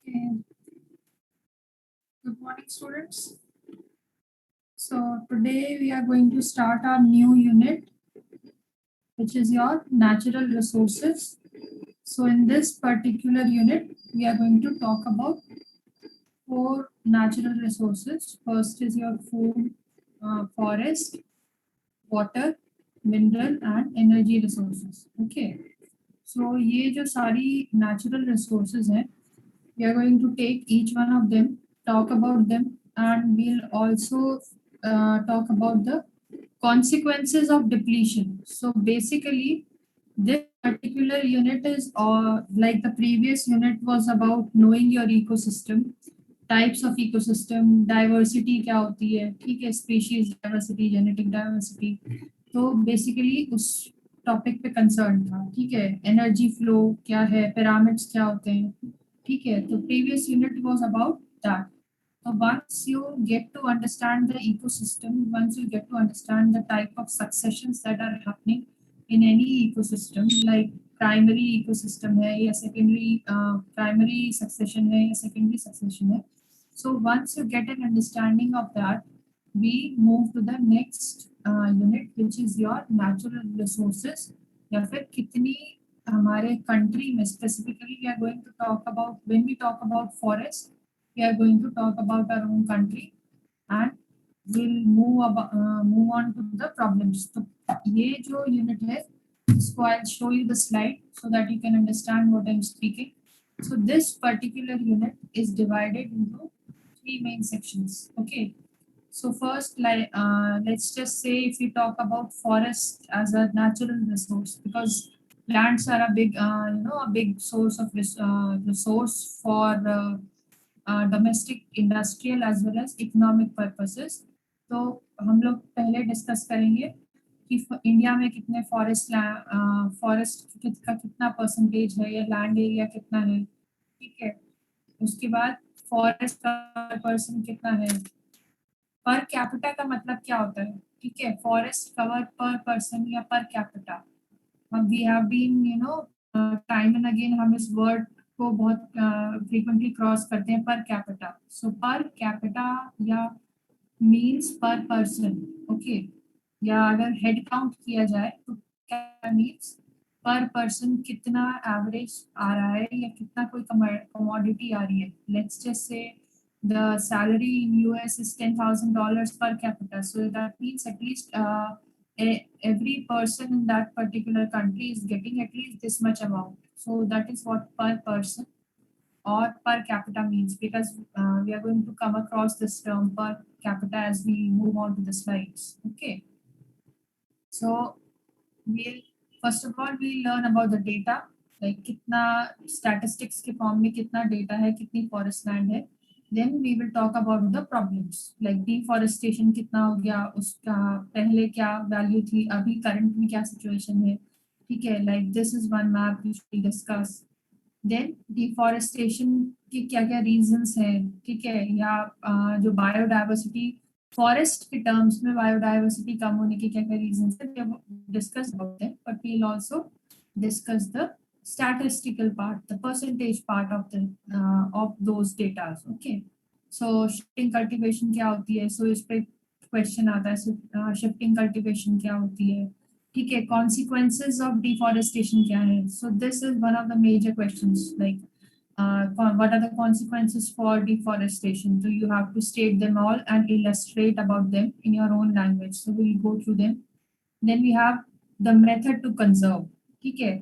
Okay. Good morning, students. So today we are going to start our new unit, which is your natural resources. So in this particular unit, we are going to talk about four natural resources. First is your food, forest, water, mineral, and energy resources. Okay. So ये जो सारी natural resources हैं, we are going to take each one of them, talk about them, and we'll also talk about the consequences of depletion. So basically, this particular unit is like the previous unit was about knowing your ecosystem, types of ecosystem, diversity क्या होती है, ठीक है, species diversity, genetic diversity. तो basically उस topic पे concern था, ठीक है, एनर्जी फ्लो क्या है, पिरामिड्स क्या होते हैं, ठीक है. तो previous unit was about that. So once you get to understand the ecosystem, once you get to understand the type of successions that are happening in any ecosystem, like primary ecosystem है या secondary primary succession है या secondary succession है. So once you get an understanding of that, we move to the next unit, which is your natural resources या फिर कितनी हमारे country में specifically we are going to talk about when we talk about forest, we are going to talk about our own country and we'll move on to the problems. तो ये जो unit है, इसको I'll show you the slide so that you can understand what I'm speaking. So this particular unit is divided into three main sections. Okay. So first, like let's just say if we talk about forest as a natural resource, because plants are a big, a big source of resource for domestic, industrial as well as economic purposes. तो हम लोग पहले discuss करेंगे कि India में कितने forest का कितना परसेंटेज है या लैंड एरिया कितना है, ठीक है. उसके बाद फॉरेस्ट का पर्सन कितना है, पर कैपिटा का मतलब क्या होता है, ठीक है, फॉरेस्ट कवर पर पर्सन या per capita. We have been time and again हम इस वर्ड को बहुत फ्रीक्वेंटली क्रॉस करते हैं, पर कैपिटा. सो पर कैपिटा या मीन्स पर पर्सन, ओके, या अगर हेड काउंट किया जाए तो क्या मीन्स पर पर्सन कितना एवरेज आ रहा है या कितना कोई कमोडिटी आ रही है. Let's just say the salary in US is $10,000 per capita. So that means at least every person in that particular country is getting at least this much amount. So that is what per person or per capita means, because we are going to come across this term per capita as we move on to the slides. Okay. So we'll first of all we'll learn about the data, like कितना statistics के form में कितना data है, कितनी forest land है. Then we will talk about the problems, like deforestation कितना हो गया, उसका पहले क्या value थी, अभी current में क्या situation है, ठीक है. Like this is one map which we discuss. Then deforestation की क्या क्या reasons हैं, ठीक है, या जो biodiversity फॉरेस्ट के टर्म्स में बायोडाइवर्सिटी कम होने के क्या क्या रीजंस है, जब डिस्कस होते हैं, but we will also discuss the statistical part, the percentage part of those data. Okay. So shifting cultivation क्या होती है, so इस पे क्वेश्चन आता है. शिफ्टिंग कल्टीवेशन क्या होती है, ठीक है. consequences of deforestation क्या है, so this is one of the major questions, like what are the consequences for deforestation. So you have to state them all and illustrate about them in your own language. So we'll go through them. Then we have the method to conserve, ठीक है.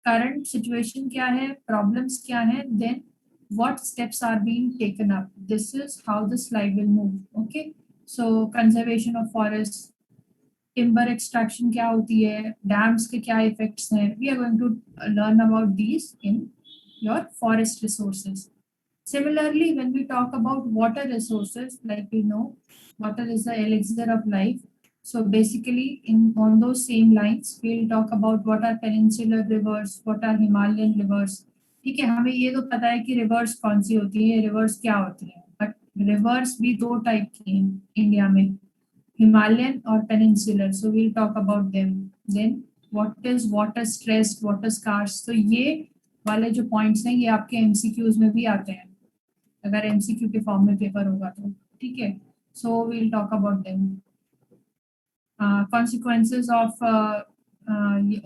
current situation क्या है, problems क्या है, then what steps are being taken up. This is how the slide will move. Okay. So conservation of forests, timber extraction क्या होती है, dams के क्या इफेक्ट्स हैं, we are going to learn about these in your forest resources. Similarly, when we talk about water resources, like we know, water is the elixir of life. So basically, on those same lines, we'll talk about what are peninsular rivers, what are Himalayan rivers. ठीक है, हमें ये तो पता है कि reverse कौन सी होती है, रिवर्स क्या होती है, बट रिवर्स भी दो टाइप की हैं इंडिया में, Himalayan or peninsular. So we'll talk about them. Then what is water stressed, water scarce. So ये वाले जो पॉइंट्स हैं ये आपके एमसीक्यूज में भी आते हैं, अगर एमसीक्यू के फॉर्म में पेपर होगा तो, ठीक है. So we'll talk about them. Consequences of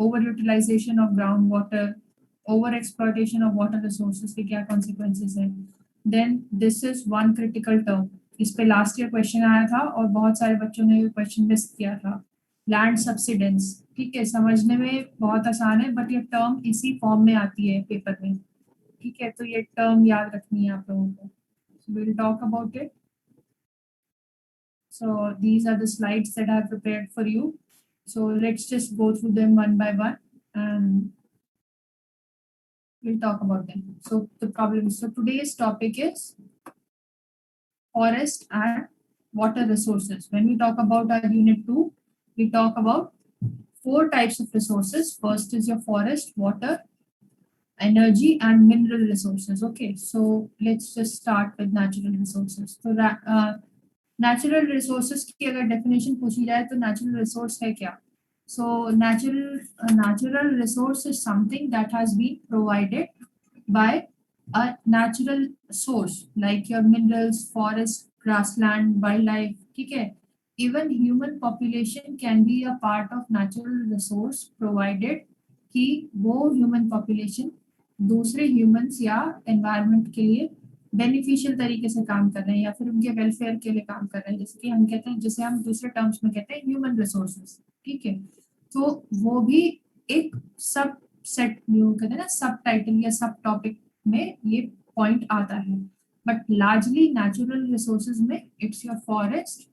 over utilization of groundwater, over exploitation of water resources के क्या consequences हैं. Then this is one critical term. इस पे लास्ट ईयर क्वेश्चन आया था और बहुत सारे बच्चों ने क्वेश्चन मिस किया था. लैंड सब्सिडेंस, ठीक है, समझने में बहुत आसान है बट ये टर्म इसी फॉर्म में आती है पेपर में, ठीक है, तो ये टर्म याद रखनी है आप लोगों को. So we'll talk about it. So these are the slides that I have prepared for you. So let's just go through them one by one and we'll talk about them. So the problems. So today's topic is forest and water resources. When we talk about our unit 2, we talk about 4 types of resources. First is your forest, water, energy and mineral resources. Okay, so let's just start with natural resources. So natural resources की अगर definition पूछी जाए तो natural resource है क्या. सो natural resource is something that has been provided by a natural source like your minerals, forest, grassland, wildlife, ठीक है. Even human population can be a part of natural resource provided कि वो human population दूसरे humans या environment के लिए beneficial तरीके से काम कर रहे हैं या फिर उनके वेलफेयर के लिए काम कर रहे हैं, जैसे कि हम कहते हैं, जैसे हम दूसरे टर्म्स में कहते हैं ह्यूमन रिसोर्सेज, ठीक है. तो वो भी एक सब सेट न्यू कहते हैं ना, सब टाइटल या सब टॉपिक में ये पॉइंट आता है. बट लार्जली नेचुरल रिसोर्सेज में it's your forest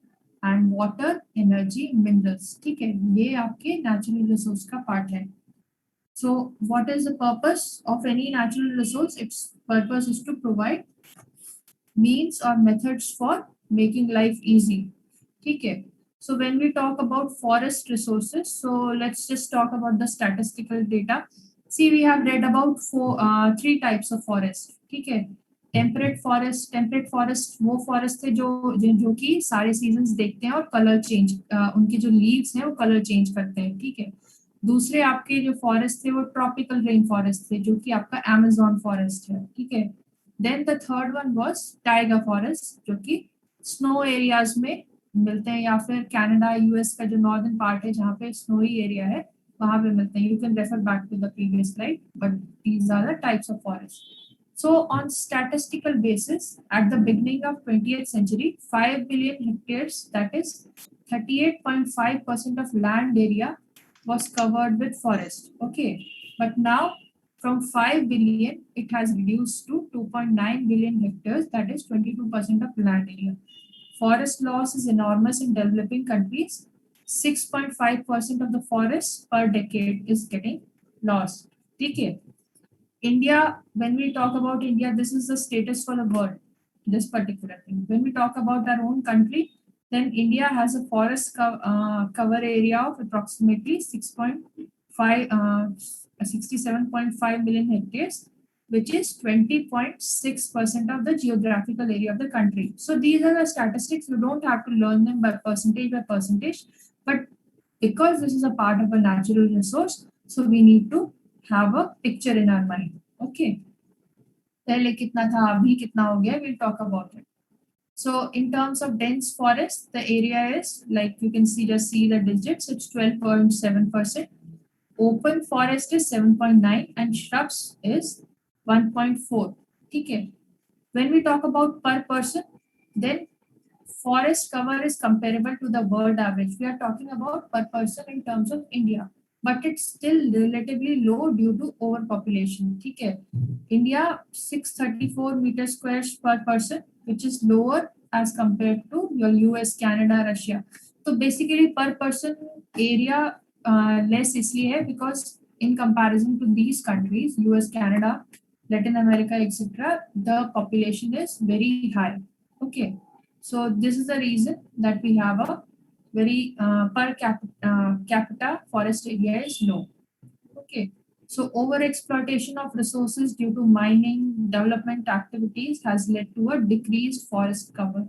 and water, energy, minerals, ठीक है, ये आपके नेचुरल रिसोर्स का पार्ट है. So what is the purpose of any natural resource? Its purpose is to provide means or methods for making life easy, ठीक है. So when we talk about forest resources, so let's just talk about the statistical data. See, we have read about 3 types of forest, ठीक है. Temperate forest वो forest थे जो कि सारे seasons देखते हैं और कलर चेंज, उनके जो लीव्स हैं वो कलर चेंज करते हैं, ठीक है. दूसरे आपके जो फॉरेस्ट थे वो ट्रॉपिकल रेन फॉरेस्ट थे जो कि आपका अमेज़न फॉरेस्ट है, ठीक है. Then the third one was tiger forest जो कि स्नो एरियाज में मिलते हैं या फिर कनाडा यूएस का जो नॉर्दर्न पार्ट है जहाँ पे स्नोई एरिया है वहां पे मिलते हैं. You can refer back to the previous slide, but these are the types of forest. So on statistical basis, at the beginning of 20th century, 5 billion hectares, that is 38.5% of land area was covered with forest. Okay, but now from 5 billion, it has reduced to 2.9 billion hectares, that is 22% of land area. Forest loss is enormous in developing countries. 6.5% of the forest per decade is getting lost. Okay. India, when we talk about India, this is the status for the world, this particular thing. When we talk about our own country, then India has a forest cover area of approximately 67.5 million hectares, which is 20.6% of the geographical area of the country. So these are the statistics. You don't have to learn them by percentage, but because this is a part of a natural resource, so we need to have a picture in our mind. Okay, पहले कितना था अभी कितना हो गया, we'll talk about it. So in terms of dense forest, the area is like you can see the digits, it's 12.7%. Open forest is 7.9 and shrubs is 1.4. ठीक है. When we talk about per person, then forest cover is comparable to the world average. We are talking about per person in terms of India, but it's still relatively low due to overpopulation. ठीक है. India 634 meter squares per person, which is lower as compared to your US, Canada, Russia. So basically per person area less इसलिए है because in comparison to these countries, US, Canada, Latin America, etc., the population is very high. Okay. So this is the reason that we have a very capita forest area is low. Okay. So over exploitation of resources due to mining development activities has led to a decreased forest cover.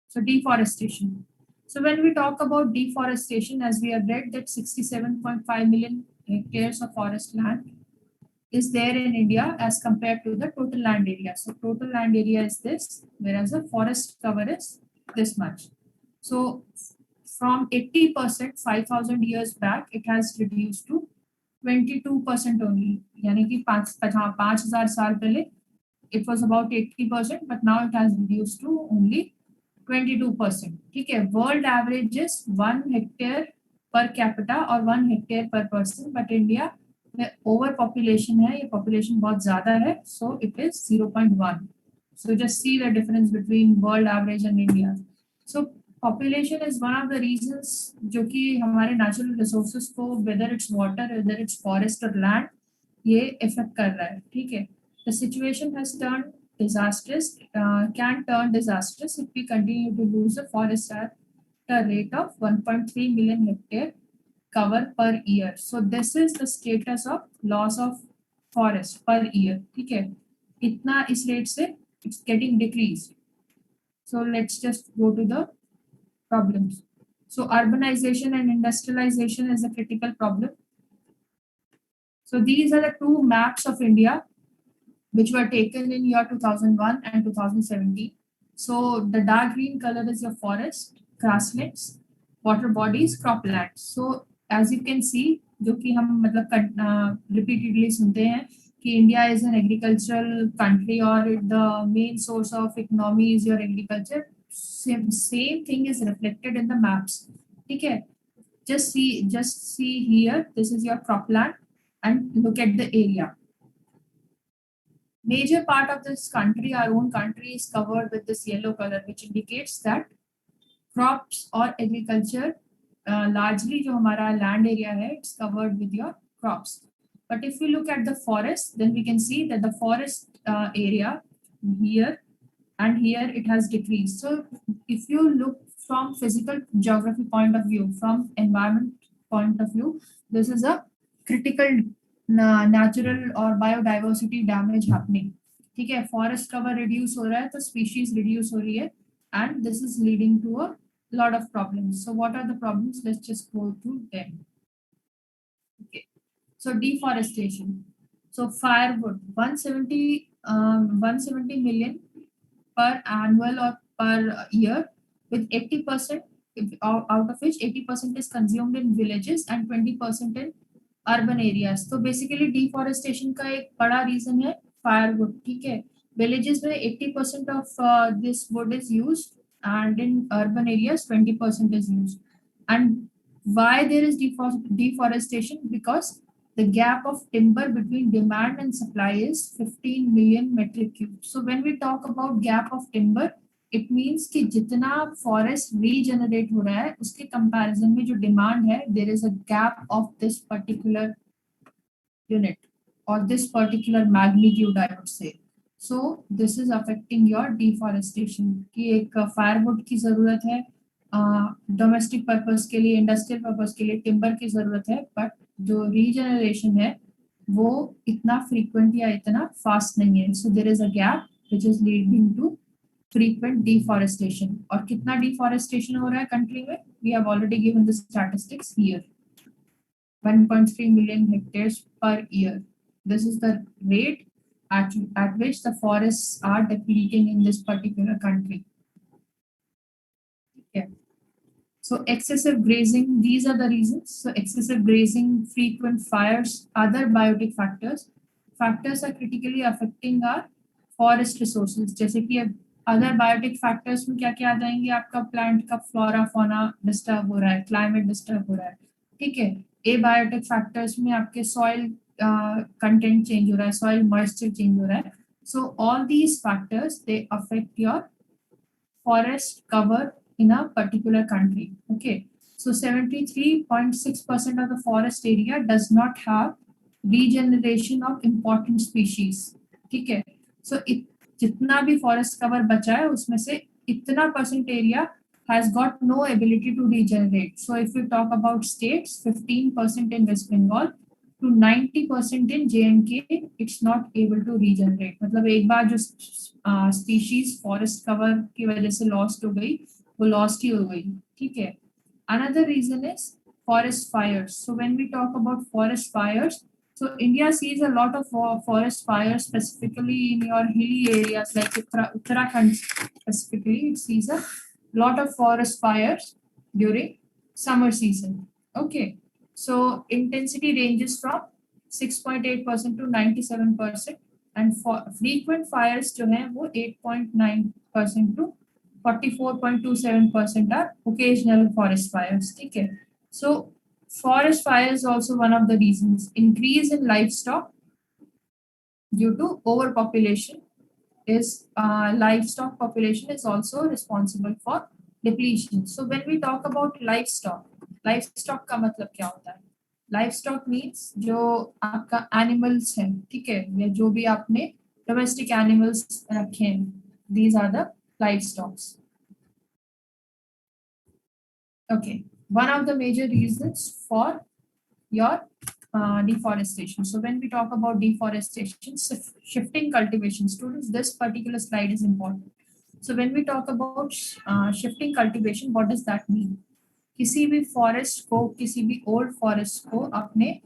So deforestation. So when we talk about deforestation, as we have read that 67.5 million hectares of forest land is there in India as compared to the total land area. So total land area is this, whereas the forest cover is this much. So from 80% 5,000 years back, it has reduced to 22% only. यानी कि 5,000 साल पहले it was about 80%, but now it has reduced to only 22%. ठीक है, world average is 1 hectare per capita or 1 hectare per person, but India में over population है, ये population बहुत ज्यादा है, so it is 0.1. So just see the difference between world average and India. So population is one of the reasons जो कि हमारे natural resources को, whether it's water, whether it's forest और लैंड, ये इफेक्ट कर रहा है. ठीक है, the situation has turn disastrous, can turn disastrous if we continue to lose the forest at a rate of 1.3 million hectare cover per year. So this is the status of loss of forest per year. ठीक है, इतना इस rate से it's getting decreased. So let's just go to the problems. So urbanization and industrialization is a critical problem. So these are the two maps of India which were taken in year 2001 and 2017. So the dark green color is your forest, grasslands, water bodies, croplands. So as you can see, जो कि हम मतलब repeatedly सुनते हैं कि India is an agricultural country or the main source of economy is your agriculture. Same thing is reflected in the maps. ठीक है, just see here, this is your cropland and look at the area. Major part of this country, our own country, is covered with this yellow color, which indicates that crops or agriculture, largely जो हमारा land area है, it's covered with your crops. But if we look at the forest, then we can see that the forest area here and here it has decreased. So if you look from physical geography point of view, from environment point of view, this is a critical natural और biodiversity damage happening. ठीक है, forest cover reduce हो रहा है तो species reduce हो रही है, and this is leading to a lot of problems. So what are the problems? Let's just go through them. Okay, so deforestation. So firewood, 170 million per annual or per year, with 80% out of which 80% is consumed in villages and 20% in urban areas. तो basically deforestation का एक बड़ा reason है firewood. ठीक है, villages में 80% of this would is used and in urban areas 20% is used. And why there is deforestation? Because the gap of timber between demand and supply is 15 million metric cube. So when we talk about gap of timber, it means कि जितना forest regenerate हो रहा है उसके comparison में जो demand है, there is a gap of this particular unit और this particular magnitude, I would say. So this is affecting your deforestation. कि एक फायरवुड की जरूरत है डोमेस्टिक पर्पस के लिए, इंडस्ट्रियल पर्पस के लिए टिम्बर की जरूरत है, बट जो रीजनरेशन है वो इतना फ्रीक्वेंट या इतना फास्ट नहीं है. So there is a gap which is leading to frequent deforestation. और कितना deforestation हो रहा है कंट्री में? We have already given the statistics here. 1.3 million hectares per year. This is the rate at which the forests are depleting in this particular country. Okay. So excessive grazing, these are the reasons. So excessive grazing, frequent fires, other biotic factors are critically affecting our forest resources. जैसे कि other biotic factors में क्या क्या आ जाएंगे? आपका plant का flora fauna disturb हो रहा है, क्लाइमेट डिस्टर्ब हो रहा है. ठीक है, ए बायोटिक फैक्टर्स में आपके सॉइल कंटेंट चेंज हो रहा है, सॉइल मॉइस्चर चेंज हो रहा है. So all these factors they affect your forest cover in a particular country. Okay, so 73.6% of the forest area does not have regeneration of important species. ठीक है, so जितना भी फॉरेस्ट कवर बचा है उसमें से इतना percent area has got no ability to regenerate. So if we talk about states, 15% in West Bengal to 90% in J&K, it's not able to regenerate. मतलब एक बार जो species forest cover की वजह से lost हो गई, वो lost ही हो गई. ठीक है. Another reason is forest fires. So when we talk about forest fires, so India sees a lot of forest fires, specifically in your hilly areas like Uttarakhand specifically. It sees a lot of forest fires during summer season. Okay, so intensity ranges from 6.8% to 97%, and for frequent fires जो है वो 8.9% to 44.27% are occasional forest fires. ठीक है, so forest fire is also one of the reasons. Increase in livestock due to overpopulation is livestock population is also responsible for depletion. So when we talk about livestock का मतलब क्या होता है? Livestock means जो आपका animals है, ठीक है, या जो भी आपने domestic animals रखे हैं, these are the livestocks. Okay, one of the major reasons for your deforestation. So when we talk about deforestation, shifting cultivation, students, this particular slide is important. So when we talk about shifting cultivation, what does that mean? किसी भी forest को, किसी भी old forest को आपने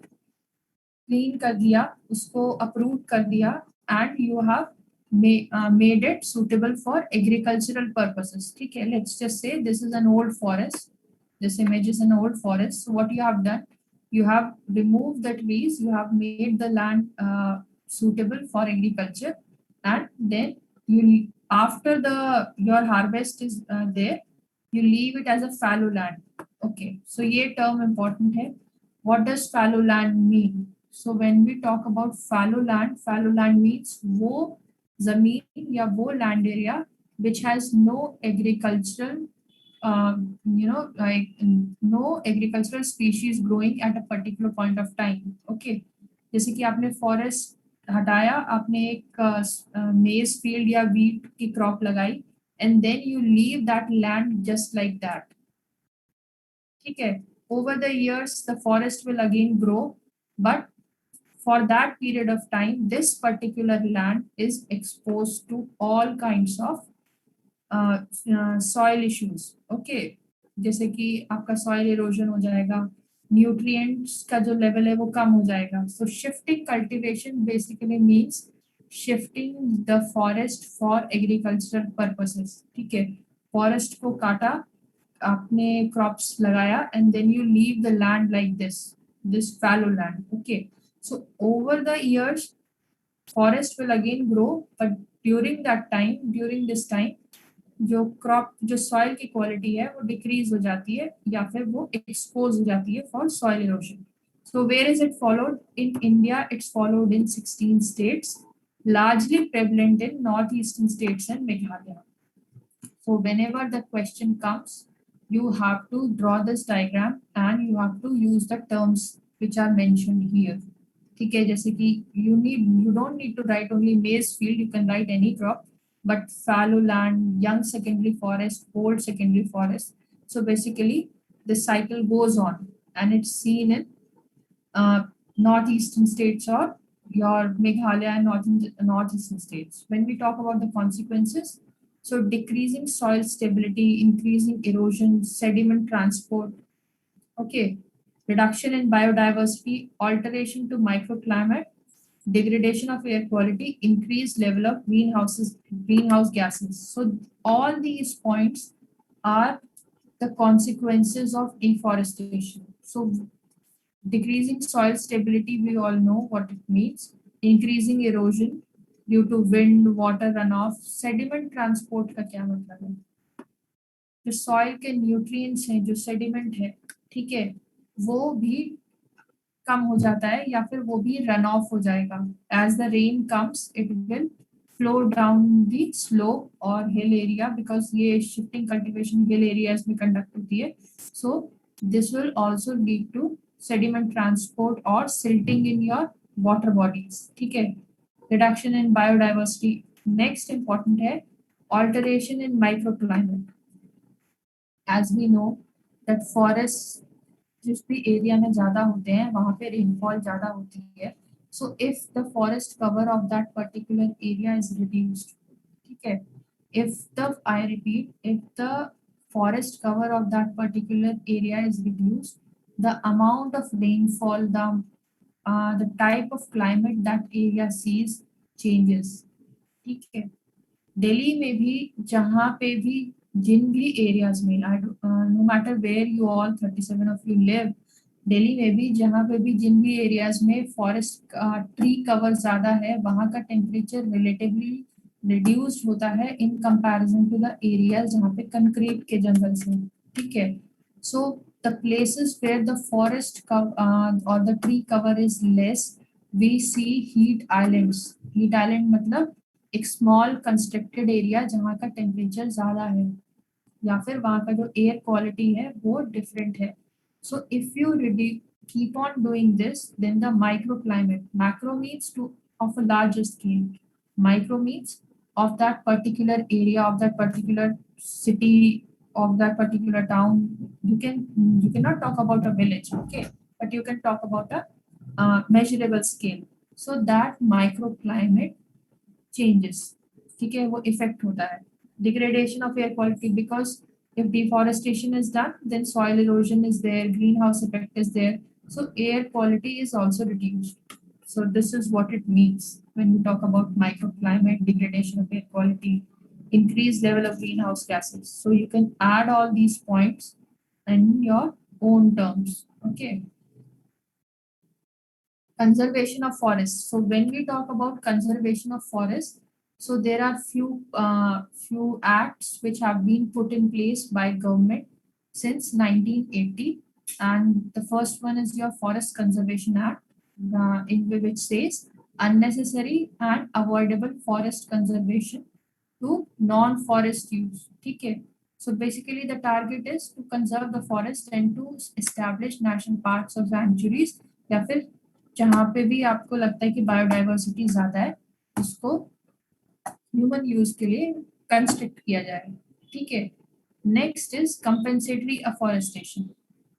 clean कर दिया, उसको uproot कर दिया, and you have made it suitable for agricultural purposes. ठीक है, let's just say this is an old forest. This image is an old forest. So what you have done, you have removed the trees, you have made the land suitable for agriculture, and then you, after the your harvest is there, you leave it as a fallow land. Okay, so ये term important है. What does fallow land mean? So when we talk about fallow land means वो जमीन या वो land area which has no agricultural like no agricultural species growing at a particular point of time. Okay, जैसे कि आपने forest हटाया, आपने एक maize field या wheat की crop लगाई, and then you leave that land just like that. ठीक है, over the years the forest will again grow, but for that period of time this particular land is exposed to all kinds of soil issues. Okay, जैसे कि आपका soil erosion हो जाएगा, nutrients का जो level है वो कम हो जाएगा. So shifting cultivation basically means shifting the forest for agricultural purposes. ठीक है, फॉरेस्ट को काटा, आपने क्रॉप्स लगाया, and then you leave the land like this fallow land. Okay, so over the years forest will again grow, but during this time जो crop, जो soil की quality है वो डिक्रीज हो जाती है या फिर वो एक्सपोज हो जाती है for soil erosion. So where is it followed? In India it's followed in 16 states, largely prevalent in northeastern states and Meghalaya. So whenever the question comes, you have to draw this diagram and you have to use the terms which are mentioned here. ठीक है, जैसे कि you don't need to write only maize field, you can write any crop, but fallow land, young secondary forest, old secondary forest. So basically, the cycle goes on, and it's seen in northeastern states or your Meghalaya and northeastern states. When we talk about the consequences, so decreasing soil stability, increasing erosion, sediment transport, okay, reduction in biodiversity, alteration to microclimate, degradation of air quality, increased level of greenhouse gases. So all these points are the consequences of deforestation. So decreasing soil stability, we all know what it means. Increasing erosion due to wind, water runoff, sediment transport का क्या मतलब है? जो soil के nutrients हैं, जो sediment है, ठीक है, वो भी कम हो जाता है या फिर वो भी रन ऑफ हो जाएगा. As the rain comes it will flow down the slope और हिल एरिया, बिकॉज ये शिफ्टिंग कल्टीवेशन हिल एरियाज में कंडक्ट होती है. So this will also lead to sediment transport और silting in your water bodies. ठीक है, reduction in biodiversity. Next important है alteration in microclimate. As we know that forest जिस भी area में ज्यादा होते हैं वहां पे रेनफॉल ज्यादा होती है. So if the forest cover of that particular area is reduced, ठीक है, if the I repeat, if the forest cover of that particular area is reduced, the amount of rainfall, the type of climate that area sees changes. ठीक है, दिल्ली में भी जहाँ पे भी जिन भी एरियाज में no matter where you all 37 of you live, Delhi में भी जहाँ पे भी जिन भी एरियाज में फॉरेस्ट ट्री कवर ज्यादा है वहाँ का टेम्परेचर रिलेटिवली रिड्यूस्ड होता है in comparison to the areas जहाँ पे कंक्रीट के जंगल से. ठीक है, so the places where the forest और the tree cover is less, we see heat islands. Heat island मतलब एक स्मॉल कंस्ट्रक्टेड एरिया जहाँ का टेम्परेचर ज्यादा है या फिर वहाँ का जो एयर क्वालिटी है वो डिफरेंट है. So if you keep on doing this, then the microclimate, macro means to of a larger scale, micro means of that particular area, of that particular city, of that particular town. You cannot talk about a village, okay, but you can talk about a measurable scale. So that microclimate changes. ठीक है, वो effect होता है. Degradation of air quality, because if deforestation is done, then soil erosion is there, greenhouse effect is there, so air quality is also reduced. So this is what it means when we talk about microclimate, degradation of air quality, increased level of greenhouse gases. So you can add all these points in your own terms. Okay. Conservation of forests. So when we talk about conservation of forests, so there are few acts which have been put in place by government since 1980, and the first one is your Forest Conservation Act, in which says unnecessary and avoidable forest conservation to non-forest use. Okay. So basically the target is to conserve the forest and to establish national parks or sanctuaries, या फिर जहाँ पे भी आपको लगता है कि biodiversity ज्यादा है उसको ह्यूमन यूज के लिए कंस्ट्रक्ट किया जाए. ठीक है, next is compensatory afforestation.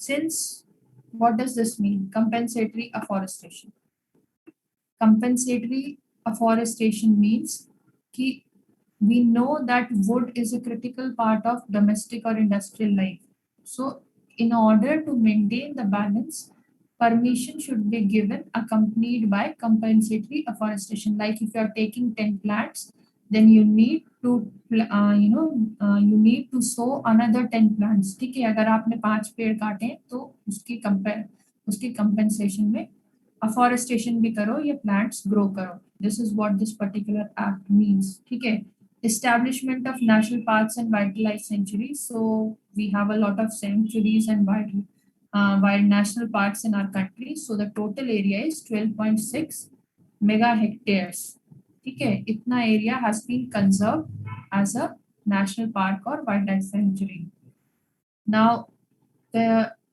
Since what does this mean, compensatory afforestation? Compensatory afforestation means कि we know that wood is a critical part of domestic or industrial life. So in order to maintain the balance, permission should be given accompanied by compensatory afforestation. Like if you are taking 10 plants, then you need to you need to sow another 10 plants. ठीक है, अगर आपने 5 पेड़ काटे तो उसकी compensation में afforestation भी करो या प्लांट्स ग्रो करो. This is what this particular act means. ठीक है, establishment of national parks and wildlife sanctuaries. So we have a lot of sanctuaries and wild national parks in our country. So the total area is 12.6 mega hectares. ठीक है, इतना area has been conserved as a national park or wildlife sanctuary. Now the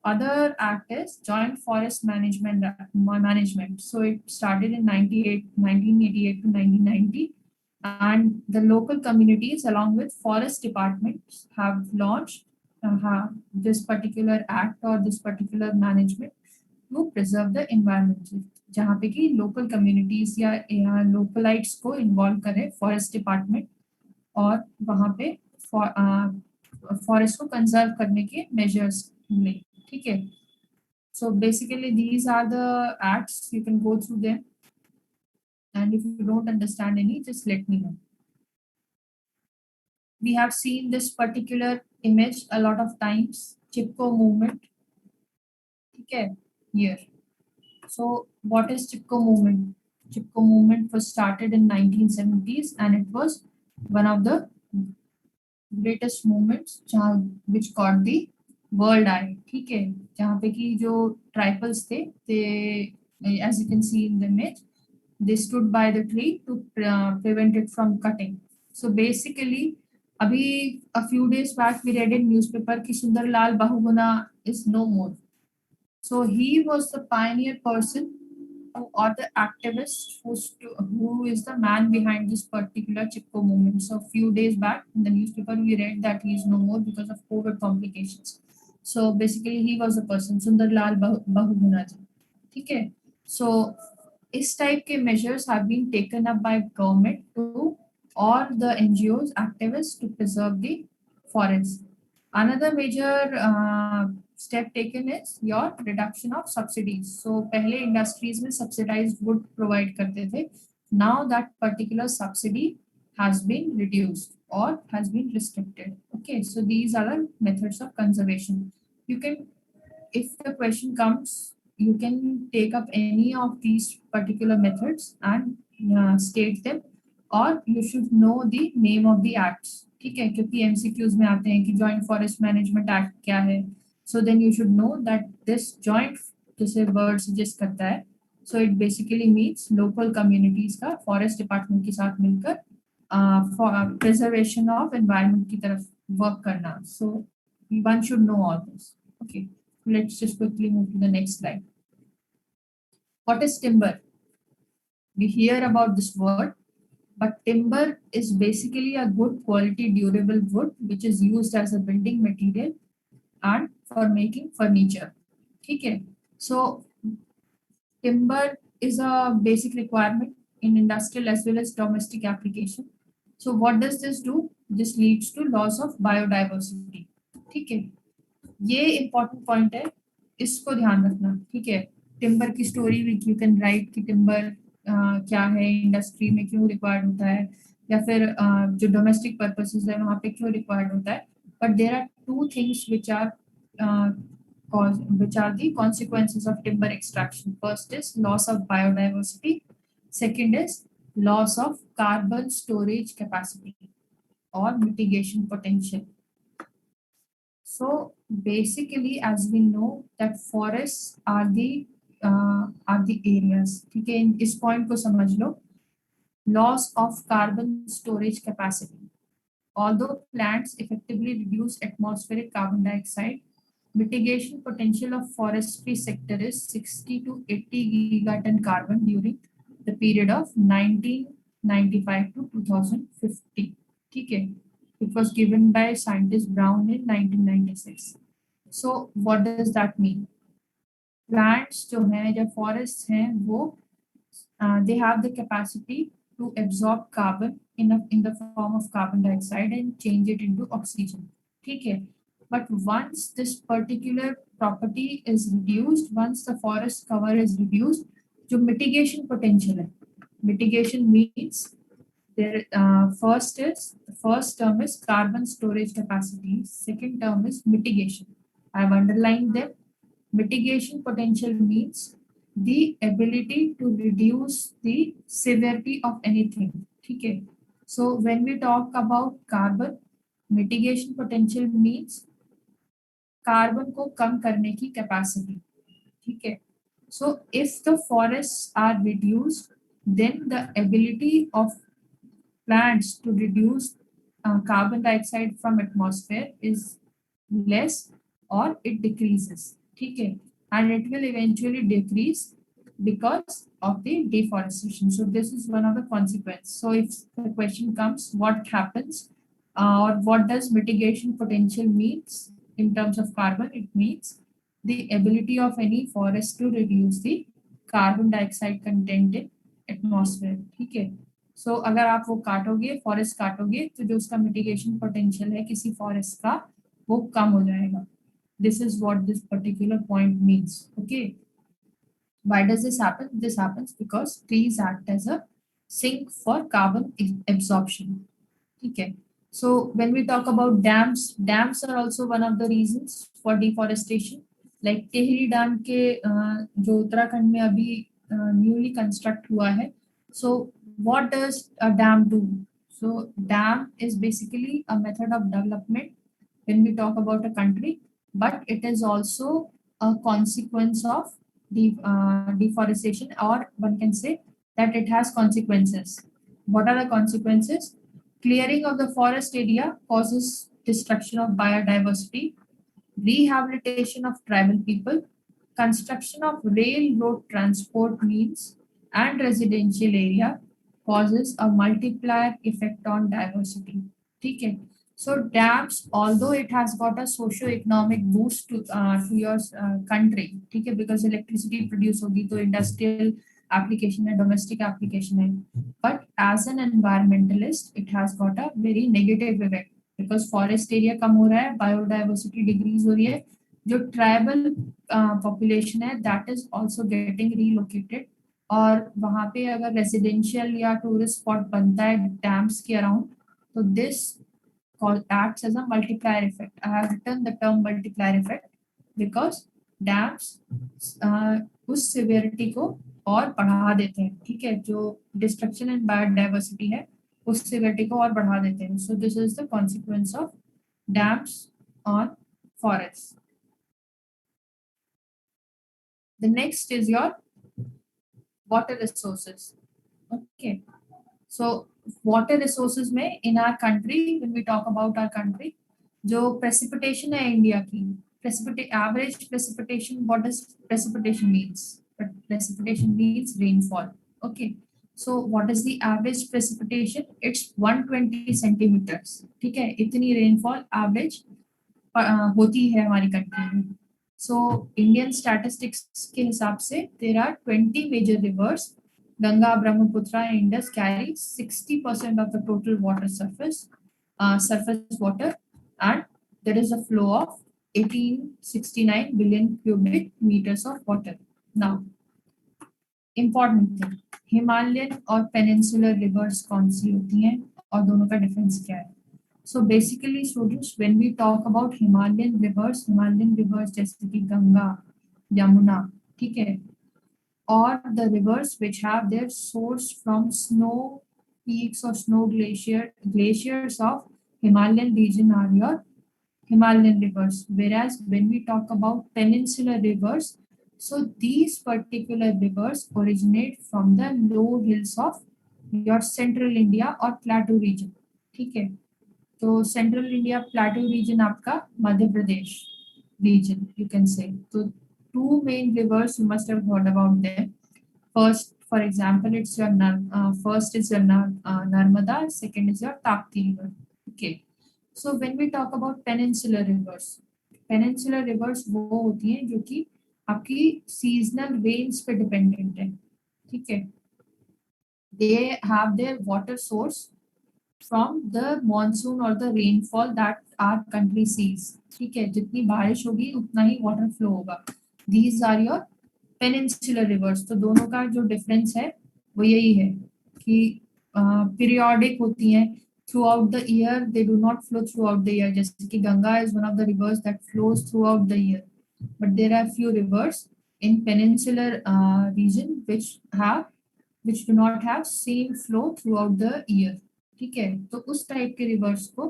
other act is Joint Forest Management. So it started in 1988 to 1990, and the local communities along with forest departments have launched this particular act or this particular management to preserve the environment. जहाँ पे कि local communities या localites को involve करे forest department और वहाँ पे forest को conserve करने के measures में. ठीक है, so basically these are the acts, you can go through them, and if you don't understand any, just let me know. We have seen this particular image a lot of times, Chipko movement. Okay, here. So what is Chipko movement? Chipko movement was started in 1970s, and it was one of the greatest movements which got the world I. ठीक है, जहाँ पे कि जो tribals थे, as you can see in the image, they stood by the tree to prevent it from cutting. So basically अभी a few days back we read in newspaper कि Sundarlal Bahuguna is no more. So he was the pioneer person or the activist who is the man behind this particular Chipko movement. So a few days back in the newspaper we read that he is no more because of COVID complications. So basically he was the person, Sundarlal Bahuguna ji. ठीक है, so इस type के measures have been taken up by government to or the NGOs activists to preserve the forests. Another major step taken is your reduction of subsidies. So पहले industries में subsidized wood provide करते थे. Now that particular subsidy has been reduced or has been restricted. Okay, so these are the methods of conservation. You can, if the question comes, you can take up any of these particular methods and state them, or you should know the name of the acts. ठीक है, क्योंकि MCQs में आते हैं कि joint forest management act क्या है. So then you should know that this joint जैसे वर्ड सजेस्ट करता है, so it basically means local communities का फॉरेस्ट डिपार्टमेंट के साथ मिलकर प्रिजर्वेशन ऑफ एनवायरनमेंट की तरफ वर्क करना. So one should know all this. Okay, let's just quickly move to the next slide. What is timber? We hear about this word, but timber is basically a good quality durable wood which is used as a building material and for making furniture. Okay, so timber is a basic requirement in industrial as well as domestic application. So what does this do? This leads to loss of biodiversity. ठीक है, ये important point है, इसको ध्यान रखना. ठीक है, timber की स्टोरी यू कैन राइट कि टिम्बर क्या है, इंडस्ट्री में क्यों रिक्वायर्ड होता है, या फिर जो डोमेस्टिक पर्पसेस है वहाँ पे क्यों रिक्वायर्ड होता है. But there are two things which are the consequences of timber extraction. First is loss of biodiversity. Second is loss of carbon storage capacity or mitigation potential. So basically, as we know that forests are the areas. ठीक है, इस point को समझ लो. Loss of carbon storage capacity. Although plants effectively reduce atmospheric carbon dioxide, mitigation potential of forestry sector is 60 to 80 gigaton carbon during the period of 1995 to 2050. ठीक है, it was given by scientist Brown in 1996. So what does that mean? Plants जो हैं, जो forests हैं, वो they have the capacity to absorb carbon in the form of carbon dioxide and change it into oxygen. ठीक है, but once this particular property is reduced, once the forest cover is reduced, जो mitigation potential है, mitigation means there first term is carbon storage capacity, second term is mitigation. I have underlined them. Mitigation potential means the ability to reduce the severity of anything. ठीक है, so when we talk about carbon, mitigation potential means carbon को कम करने की capacity. ठीक है, so if the forests are reduced, then the ability of plants to reduce carbon dioxide from atmosphere is less or it decreases. ठीक है, and it will eventually decrease because of the deforestation. So this is one of the consequences. So if the question comes, what happens or what does mitigation potential means in terms of carbon? It means the ability of any forest to reduce the carbon dioxide content in atmosphere. ठीक है, so अगर आप वो काटोगे, forest काटोगे, तो जो उसका mitigation potential है किसी फॉरेस्ट का, वो कम हो जाएगा. This is what this particular point means. Okay, why does this happen? This happens because trees act as a sink for carbon absorption. Okay, so when we talk about dams, dams are also one of the reasons for deforestation. Like Tehri dam के जो उत्तराखंड में अभी newly construct हुआ है. So what does a dam do? So dam is basically a method of development when we talk about a country, but it is also a consequence of deforestation, or one can say that it has consequences. What are the consequences? Clearing of the forest area causes destruction of biodiversity, rehabilitation of tribal people, construction of railroad transport means and residential area causes a multiplier effect on diversity. ठीक है, so dams, although it has got a socio-economic boost to your country, ठीक है, because electricity produce होगी तो industrial application है, domestic application है, but as an environmentalist it has got a very negative effect because forest area कम हो रहा है, biodiversity decrease हो रही है, जो ट्राइबल पॉपुलेशन है that is also getting relocated, और वहाँ पे अगर रेजिडेंशियल या टूरिस्ट स्पॉट बनता है डैम्स के अराउंड, तो this acts as a multiplier effect. I have written the term multiplier effect because dams उस severity को और बढ़ा देते हैं, ठीक है, जो डिस्ट्रक्शन एंड बायोडाइवर्सिटी है उस severity को और बढ़ा देते हैं. So this is the consequence of dams on forests. The next is your water resources. Okay. So water resources में in our country, when we talk about our country, जो precipitation है इंडिया की, average precipitation, what does precipitation means? Precipitation means rainfall. Okay. So what is the average precipitation? It's 120 centimeters. ठीक है, इतनी rainfall average होती है हमारी country में. So Indian statistics के हिसाब से there are 20 major rivers. Ganga, Brahmaputra, and Indus carry 60% of the total water surface water, and there is a flow of 1869 billion cubic meters of water. Now, important thing, Himalayan और peninsular rivers कौन सी होती हैं और दोनों का difference क्या है? So basically, students, when we talk about Himalayan rivers जैसे कि गंगा, यमुना, ठीक है, or the rivers which have their source from snow peaks or snow glaciers of Himalayan region are your Himalayan rivers. Whereas when we talk about peninsular rivers, so these particular rivers originate from the low hills of your central India or plateau region. ठीक है, तो central India plateau region आपका Madhya Pradesh region, you can say. So two main rivers you must have heard about them. First, for example, it's your first is your Narmada, second is your Tapti river. Okay. So when we talk about peninsular rivers वो होती हैं जो कि आपकी seasonal rains पे dependent है, ठीक है. They have their water source from the monsoon or the rainfall that our country sees. ठीक है, जितनी बारिश होगी उतना ही वाटर फ्लो होगा. These are your peninsular rivers. तो दोनों का जो डिफरेंस है वो यही है कि पीरियोडिक होती हैं throughout the year. They do not flow throughout the year. जैसे कि Ganga is one of the rivers that flows throughout the year, but there are few rivers in peninsular region which do not have same flow throughout the year. ठीक है, तो उस type के reverse को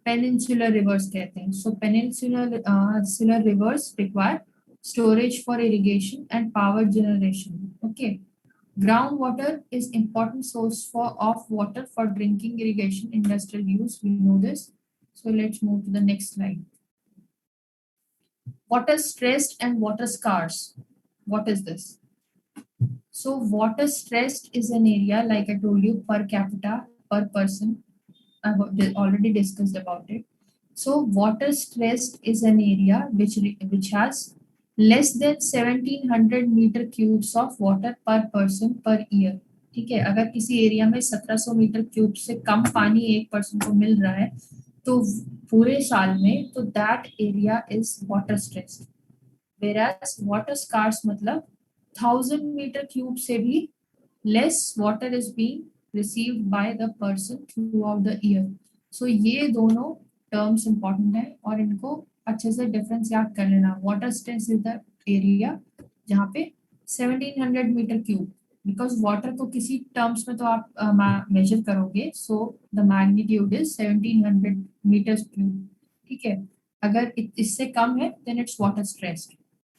peninsular rivers कहते हैं. So peninsular rivers require storage for irrigation and power generation. Okay, groundwater is important source of water for drinking, irrigation, industrial use. We know this. So let's move to the next slide. Water stressed and water scarce. What is this? So water stressed is an area, like I told you, per capita, per person. I've already discussed about it. So water stressed is an area which has less than 1700 meter cubes of water per person per year. ठीक है, अगर किसी area में 1700 meter cube से कम पानी एक person को मिल रहा है तो पूरे साल में, तो that area is water stressed. whereas water scarce मतलब 1000 मीटर क्यूब से भी less water is being received by the person throughout the year. So ये दोनों terms important है और इनको अच्छे से डिफरेंस याद कर लेना. Water stress is the area जहाँ पे 1700 मीटर क्यूब, बिकॉज वाटर को किसी टर्म्स में तो आप मेजर करोगे, so the magnitude is 1700 meter cube. ठीक है, अगर इससे कम है then it's water stressed.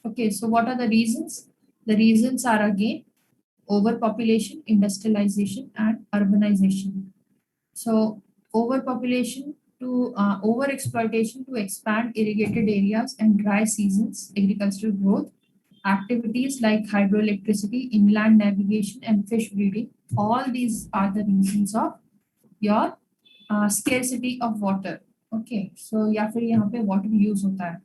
Okay, so what are the reasons? The reasons are again overpopulation, industrialization, and urbanization. So overpopulation to overexploitation to expand irrigated areas and dry seasons, agricultural growth, activities like hydroelectricity, inland navigation, and fish breeding. All these are the reasons of your scarcity of water. Okay, so या फिर यहाँ पे water use होता है.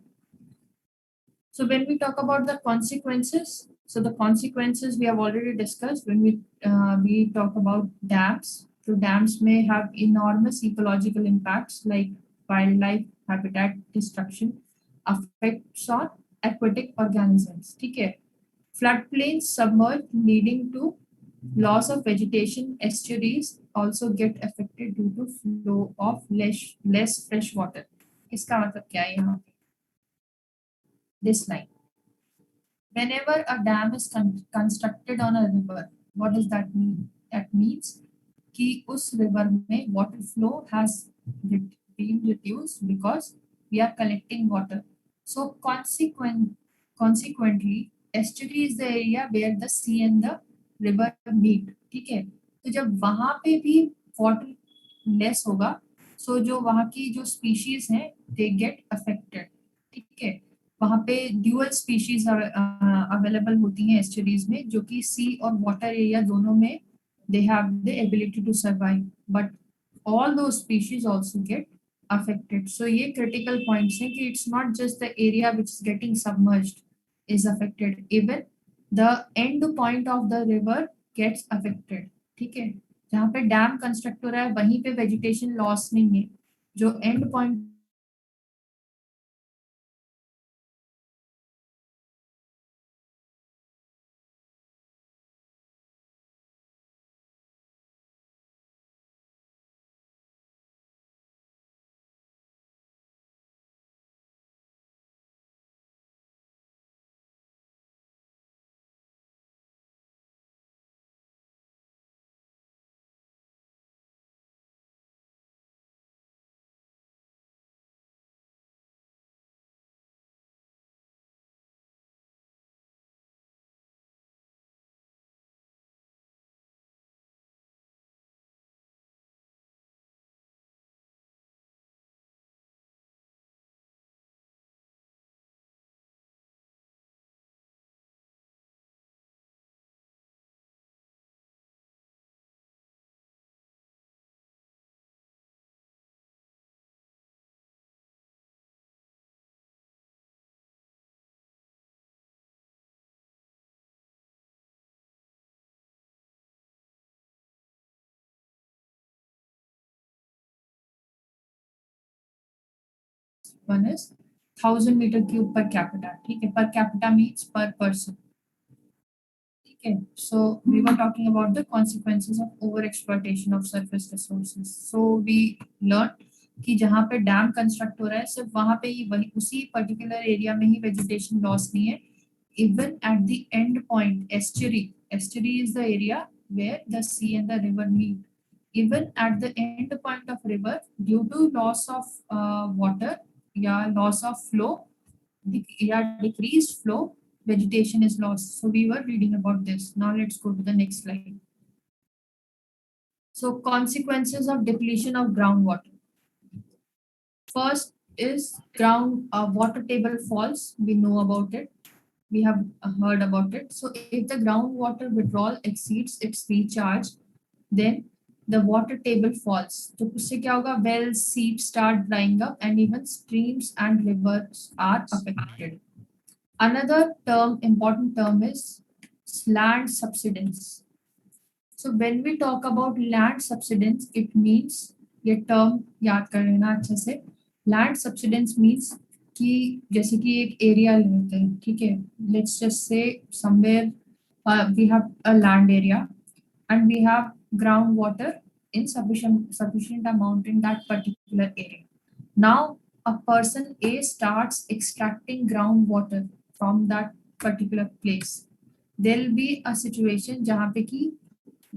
So when we talk about the consequences, so the consequences we have already discussed when we talk about dams. So dams may have enormous ecological impacts like wildlife habitat destruction, affects on aquatic organisms. ठीक है. Floodplains submerge, leading to loss of vegetation. Estuaries also get affected due to flow of less fresh water. इसका मतलब क्या है यहाँ पे? This line. Whenever a dam is constructed on a river, what does that mean? That means कि उस river में water flow has been reduced because we are collecting water. So consequently, estuary is the area where the sea and the river meet. ठीक है. तो जब वहां पे भी water less होगा, so जो वहाँ की जो species हैं, they get affected. ठीक है. वहाँ पे ड्यूअल स्पीशीज अवेलेबल होती हैं एस्चुरीज में, जो कि सी और वाटर एरिया दोनों में they have the ability to survive, but all those species also get affected. So ये critical points हैं कि it's not just the area which is getting submerged is affected, even the end point of the river gets affected. ठीक है. जहाँ पे dam construct हो रहा है वहीं पे वेजिटेशन लॉस नहीं है, जो and point one is 1000 meter cube per capita. ठीक है. Per capita means per person. ठीक है. So we were talking about the consequences of over exploitation of surface resources. So we learned कि जहाँ पे डैम कंस्ट्रक्ट हो रहा है सिर्फ वहाँ पे ही वही उसी पर्टिकुलर एरिया में ही वेजिटेशन लॉस नहीं है. Even at the end point, estuary is the area where the sea and the river meet. Even at the end point of river, due to loss of water, yeah, loss of flow, yeah, decreased flow, vegetation is lost. So we were reading about this. Now let's go to the next slide. So consequences of depletion of groundwater. First is ground water table falls. We know about it. We have heard about it. So if the groundwater withdrawal exceeds its recharge, then the water table falls. तो उससे क्या होगा? Wells, seeps start drying up, and even streams and rivers are affected. Another term, important term is land subsidence. So when we talk about land subsidence, it means ये term याद कर लेना अच्छे से. Land subsidence means कि जैसे कि एक एरिया लेते हैं, ठीक है. Let's just say somewhere we have a land area and we have groundwater in sufficient amount in that particular area. Now a person A starts extracting groundwater from that particular place. There will be a situation जहाँ पे कि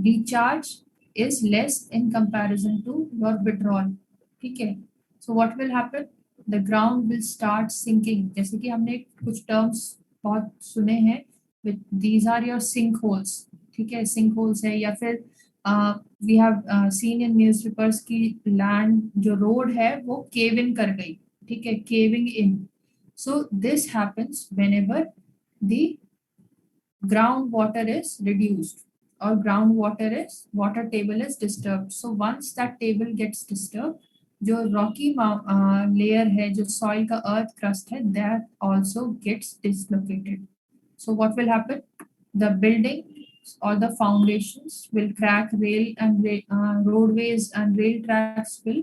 recharge is less in comparison to your withdrawal. ठीक है. So what will happen? The ground will start sinking. जैसे कि हमने कुछ terms बहुत सुने हैं. These are your sinkholes. ठीक है. Sinkholes है या फिर we have seen in newspapers कि land जो road है वो cave in कर गई. ठीक है. Caving in. So this happens whenever the groundwater is reduced or water table is disturbed. So once that table gets disturbed, जो rocky layer है, जो soil का earth crust है, that also gets dislocated. So what will happen? The building or the foundations will crack. Roadways and rail tracks will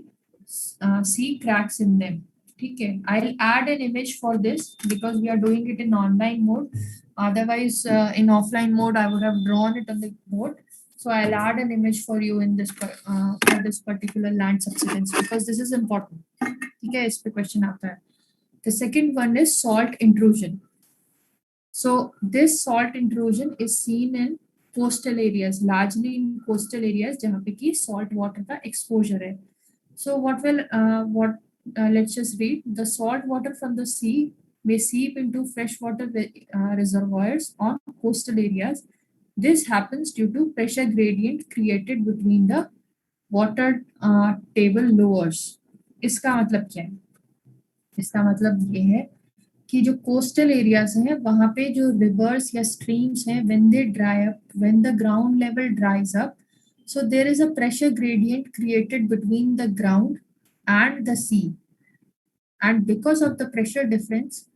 see cracks in them. ठीक है. I'll add an image for this because we are doing it in online mode. Otherwise, in offline mode, I would have drawn it on the board. So I'll add an image for you in this for this particular land subsidence because this is important. ठीक है, इस पे question आता है. The second one is salt intrusion. So this salt intrusion is seen in coastal areas, largely in coastal areas जहाँ पे कि salt water का exposure है. So let's just read. The salt water from the sea may seep into freshwater reservoirs on coastal areas. This happens due to pressure gradient created between the water table lowers. इसका मतलब क्या है? इसका मतलब ये है कि जो कोस्टल एरियाज हैं वहां पे जो रिवर्स या स्ट्रीम्स हैं when they dry up, when the ground level ड्राइज up, so there is a pressure gradient created between the ground and the sea, and because of the pressure difference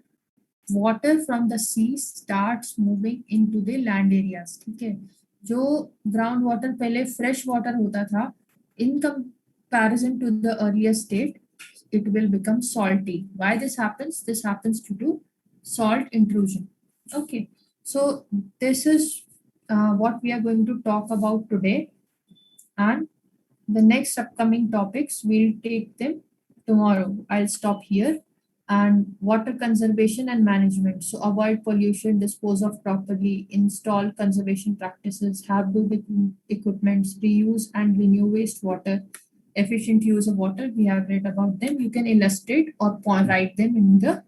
water from the sea starts moving into the land areas. ठीक है, जो ground water पहले fresh water होता था, in comparison to the earlier state it will become salty. Why this happens? This happens due to salt intrusion. Okay, so this is what we are going to talk about today, and the next upcoming topics we'll take them tomorrow. I'll stop here. And water conservation and management. So avoid pollution, dispose of properly, install conservation practices, have good equipments, reuse and renew wastewater, efficient use of water. We have read about them. You can illustrate or write them in the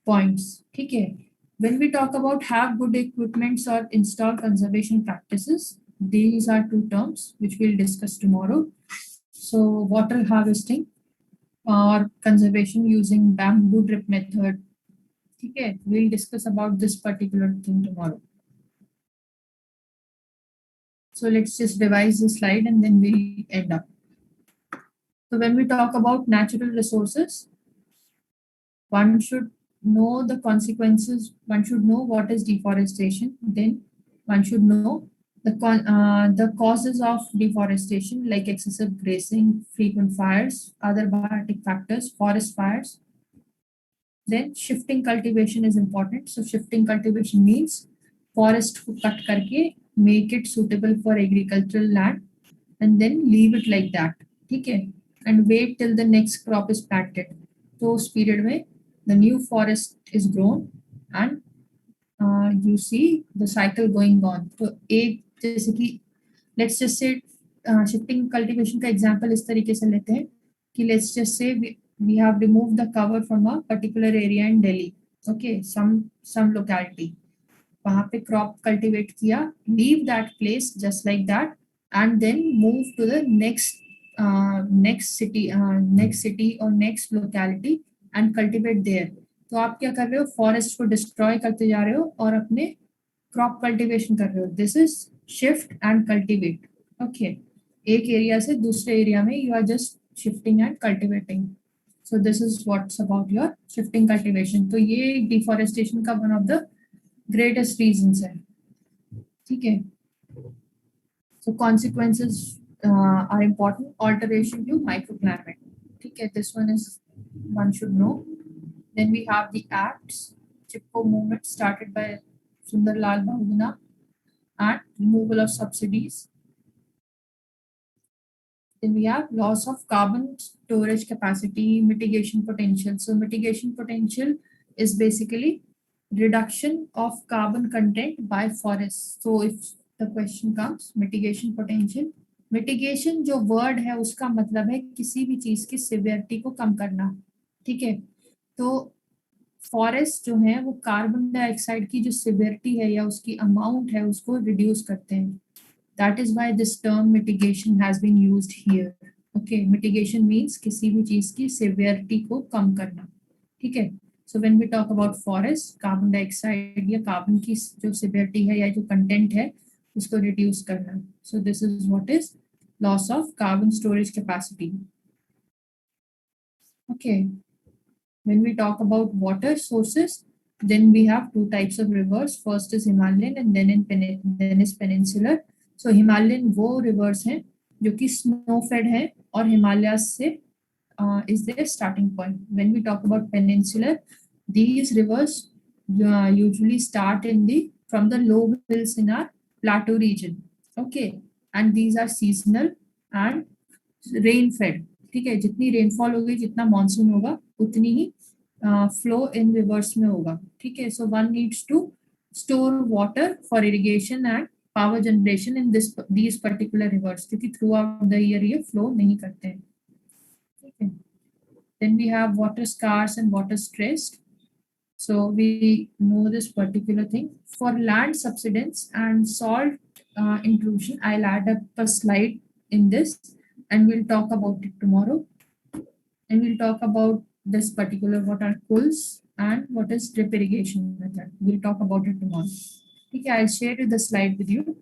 points. Okay. When we talk about have good equipments or install conservation practices, these are two terms which we'll discuss tomorrow. So water harvesting or conservation using bamboo drip method. Okay, we'll discuss about this particular thing tomorrow. So let's just revise the slide and then we end up. So when we talk about natural resources, one should know the consequences. One should know what is deforestation. Then one should know the causes of deforestation like excessive grazing, frequent fires, other biotic factors, forest fires. Then shifting cultivation is important. So shifting cultivation means forest को cut करके make it suitable for agricultural land and then leave it like that. ठीक है, and wait till the next crop is planted. तो उस period में the new forest is grown and you see the cycle going on. तो एक जैसे कि let's just say shifting cultivation का example इस तरीके से लेते हैं कि let's just say we have removed the cover from a particular area in Delhi. Okay, some locality. वहाँ पे crop cultivate किया, leave that place just like that, and then move to the next city or next locality and cultivate there. तो आप क्या कर रहे हो? Forest को destroy करते जा रहे हो और अपने crop cultivation कर रहे हो. This is shift and cultivate. Okay, एक area से दूसरे area में you are just shifting and cultivating. So this is what's about your shifting cultivation. तो ये deforestation का one of the greatest reasons है. ठीक है. So consequences are important. Alteration to microclimate. ठीक है. This one should know. Then we have the acts. Chipko movement started by Sundarlal Bahuguna and removal of subsidies. Then we have loss of carbon storage capacity, mitigation potential. So mitigation potential is basically reduction of carbon content by forests. So if the question comes mitigation potential, mitigation जो word है उसका मतलब है किसी भी चीज की severity को कम करना. ठीक है, तो फॉरेस्ट जो है वो कार्बन डाइऑक्साइड की जो severity है या उसकी अमाउंट है उसको रिड्यूस करते हैं. That is why this term mitigation has been used here. Okay, mitigation means किसी भी चीज की severity को कम करना. ठीक है. So when we talk about forest, carbon dioxide या carbon की जो severity है या जो content है उसको reduce करना. So this is what is loss of carbon storage capacity. Okay. When we talk about water sources, then we have two types of rivers. First is Himalayan and then is peninsular. So Himalayan वो rivers हैं जो कि snow fed है और हिमालय से is their starting point. When we talk about peninsular, these rivers usually start from the low hills in our plateau region. Okay, and these are seasonal and rain fade. ठीक है, जितनी rainfall होगी, जितना monsoon होगा, उतनी ही flow in reverse में होगा. ठीक है, so one needs to store water for irrigation and power generation in these particular rivers, क्योंकि थ्रू आउट द ईयर ये फ्लो नहीं करते हैं. ठीक है, then we have water scarce and water stressed. So we know this particular thing. For land subsidence and salt intrusion, I'll add up a slide in this and we'll talk about it tomorrow. And we'll talk about this particular, what are pools and what is drip irrigation method. We'll talk about it tomorrow. Okay, I'll share the slide with you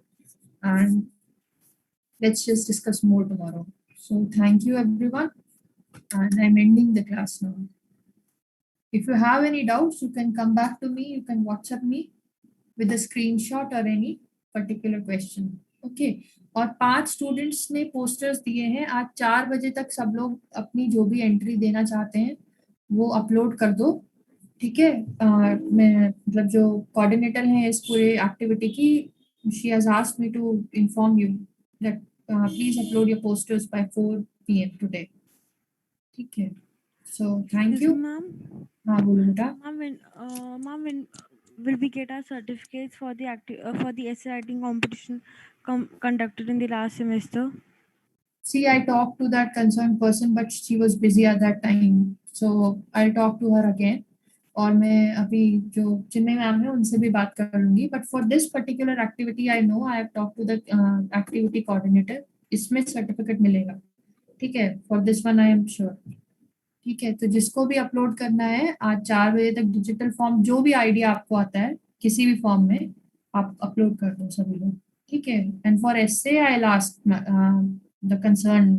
and let's just discuss more tomorrow. So thank you everyone, and I'm ending the class now. If you have any doubts, you can come back to me. You can WhatsApp me with a screenshot or any particular question. Okay. और 5 students ने posters दिए हैं. आज 4 बजे तक सब लोग अपनी जो भी एंट्री देना चाहते हैं वो अपलोड कर दो. ठीक है, मैं मतलब जो कोऑर्डिनेटर हैं इस पूरे एक्टिविटी की, she has asked me to inform you that please upload your posters by 4 PM today. ठीक है, सो थैंक यू. Ma'am, हाँ बोलो बेटा. ma'am, when will we get our certificates for the essay writing competition conducted in the last semester? See, I talked to that concerned person, but she was busy at that time. So I'll talk to her again. और मैं अभी जो चिन्मय ma'am है उनसे भी बात कर लूंगी. But for this particular activity I know, I have talk to the activity coordinator. इसमें सर्टिफिकेट मिलेगा. ठीक है, for this one I am sure. ठीक है, तो जिसको भी अपलोड करना है आज 4 बजे तक डिजिटल फॉर्म, जो भी आइडिया आपको आता है किसी भी फॉर्म में, आप अपलोड कर दो सभी लोग. ठीक है, and for essay I will ask the concern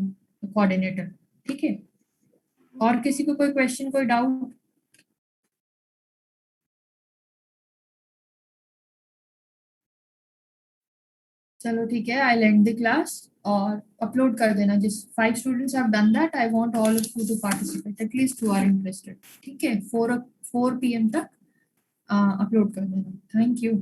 coordinator. ठीक है, और किसी को कोई क्वेश्चन, कोई डाउट? चलो ठीक है, आई एंड द क्लास और अपलोड कर देना. जिस 5 students have done that, I want all of you to participate, at least you are interested. ठीक है, 4 PM तक अपलोड कर देना. Thank you.